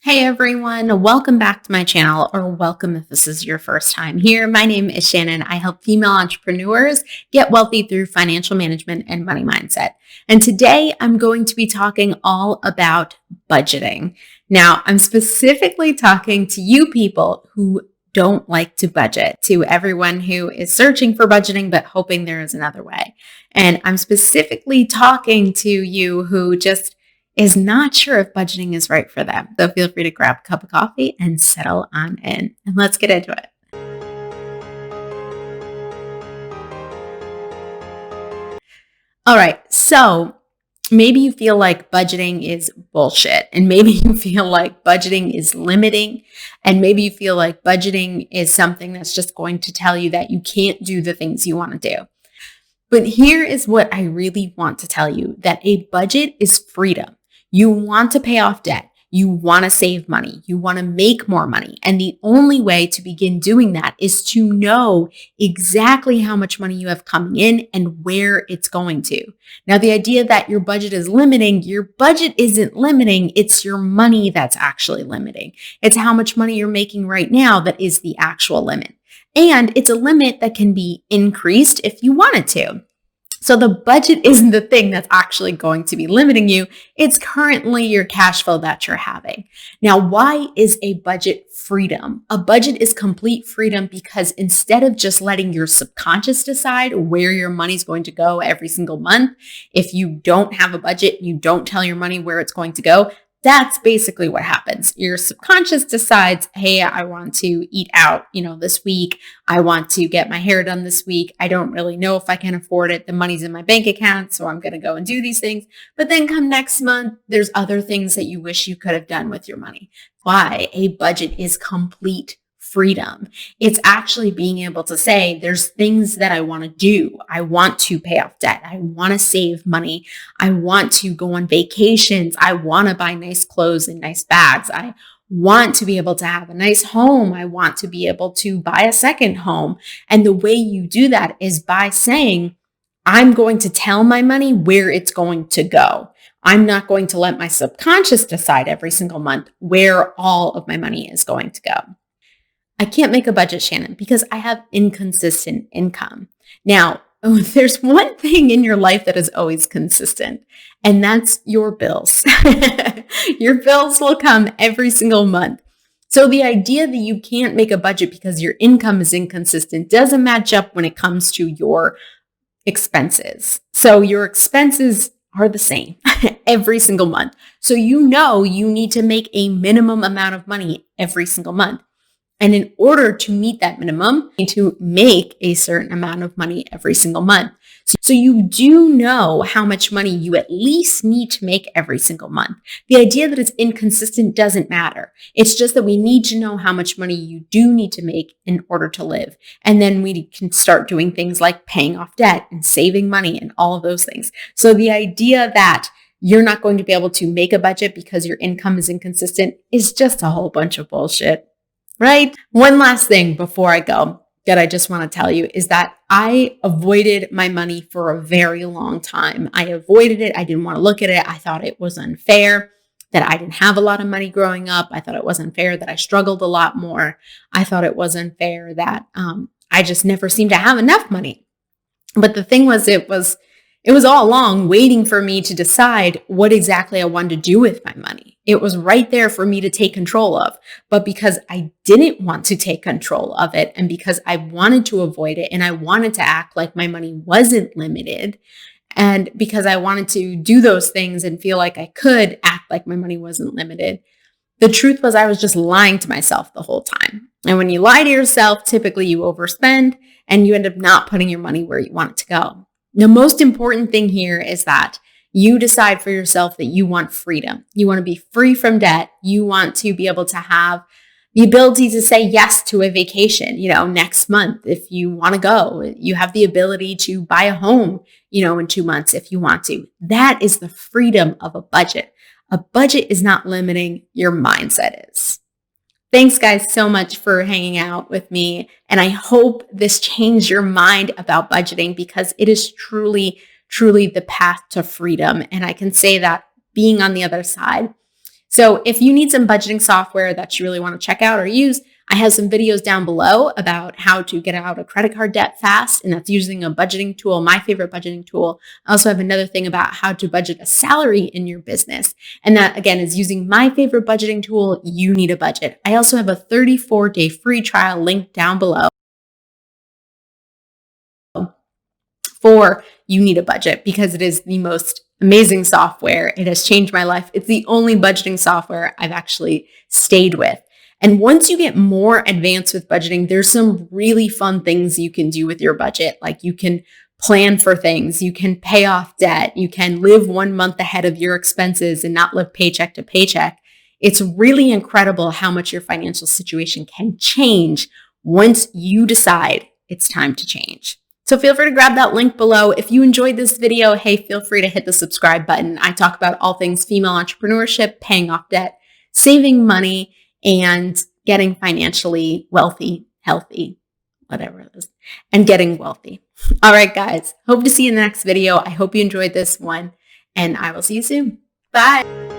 Hey everyone, welcome back to my channel, or welcome if this is your first time here. My name is Shannon. I help female entrepreneurs get wealthy through financial management and money mindset. And today I'm going to be talking all about budgeting. Now, I'm specifically talking to you people who don't like to budget, to everyone who is searching for budgeting but hoping there is another way. And I'm specifically talking to you who just is not sure if budgeting is right for them. So feel free to grab a cup of coffee and settle on in. And let's get into it. All right. So maybe you feel like budgeting is bullshit. And maybe you feel like budgeting is limiting. And maybe you feel like budgeting is something that's just going to tell you that you can't do the things you want to do. But here is what I really want to tell you, that a budget is freedom. You want to pay off debt. You want to save money. You want to make more money. And the only way to begin doing that is to know exactly how much money you have coming in and where it's going to. Now, the idea that your budget is limiting, your budget isn't limiting. It's your money that's actually limiting. It's how much money you're making right now that is the actual limit. And it's a limit that can be increased if you wanted to. So the budget isn't the thing that's actually going to be limiting you. It's currently your cash flow that you're having. Now, why is a budget freedom? A budget is complete freedom because instead of just letting your subconscious decide where your money's going to go every single month, if you don't have a budget, you don't tell your money where it's going to go, that's basically what happens. Your subconscious decides, hey, I want to eat out, this week. I want to get my hair done this week. I don't really know if I can afford it. The money's in my bank account, so I'm going to go and do these things. But then come next month, there's other things that you wish you could have done with your money. Why? A budget is complete freedom. It's actually being able to say, there's things that I want to do. I want to pay off debt. I want to save money. I want to go on vacations. I want to buy nice clothes and nice bags. I want to be able to have a nice home. I want to be able to buy a second home. And the way you do that is by saying, I'm going to tell my money where it's going to go. I'm not going to let my subconscious decide every single month where all of my money is going to go. I can't make a budget, Shannon, because I have inconsistent income. Now, there's one thing in your life that is always consistent, and that's your bills. Your bills will come every single month. So the idea that you can't make a budget because your income is inconsistent doesn't match up when it comes to your expenses. So your expenses are the same every single month. So you need to make a minimum amount of money every single month. And in order to meet that minimum, you need to make a certain amount of money every single month. So you do know how much money you at least need to make every single month. The idea that it's inconsistent doesn't matter. It's just that we need to know how much money you do need to make in order to live. And then we can start doing things like paying off debt and saving money and all of those things. So the idea that you're not going to be able to make a budget because your income is inconsistent is just a whole bunch of bullshit. Right? One last thing before I go that I just want to tell you is that I avoided my money for a very long time. I avoided it. I didn't want to look at it. I thought it was unfair that I didn't have a lot of money growing up. I thought it was unfair that I struggled a lot more. I thought it was unfair that I just never seemed to have enough money. But the thing was, it was all along waiting for me to decide what exactly I wanted to do with my money. It was right there for me to take control of. But because I didn't want to take control of it, and because I wanted to avoid it, and I wanted to act like my money wasn't limited, and because I wanted to do those things and feel like I could act like my money wasn't limited, the truth was I was just lying to myself the whole time. And when you lie to yourself, typically you overspend and you end up not putting your money where you want it to go. The most important thing here is that you decide for yourself that you want freedom. You want to be free from debt. You want to be able to have the ability to say yes to a vacation, next month if you want to go. You have the ability to buy a home, in 2 months if you want to. That is the freedom of a budget. A budget is not limiting, your mindset is. Thanks, guys, so much for hanging out with me. And I hope this changed your mind about budgeting, because it is truly, truly the path to freedom. And I can say that being on the other side. So if you need some budgeting software that you really want to check out or use, I have some videos down below about how to get out of credit card debt fast, and that's using a budgeting tool, my favorite budgeting tool. I also have another thing about how to budget a salary in your business. And that, again, is using my favorite budgeting tool, You Need a Budget. I also have a 34-day free trial linked down below for You Need a Budget, because it is the most amazing software. It has changed my life. It's the only budgeting software I've actually stayed with. And once you get more advanced with budgeting, there's some really fun things you can do with your budget. Like you can plan for things, you can pay off debt, you can live 1 month ahead of your expenses and not live paycheck to paycheck. It's really incredible how much your financial situation can change once you decide it's time to change. So feel free to grab that link below. If you enjoyed this video, hey, feel free to hit the subscribe button. I talk about all things female entrepreneurship, paying off debt, saving money, and getting financially wealthy, healthy, whatever it is, and getting wealthy. All right, guys, hope to see you in the next video. I hope you enjoyed this one, and I will see you soon. Bye.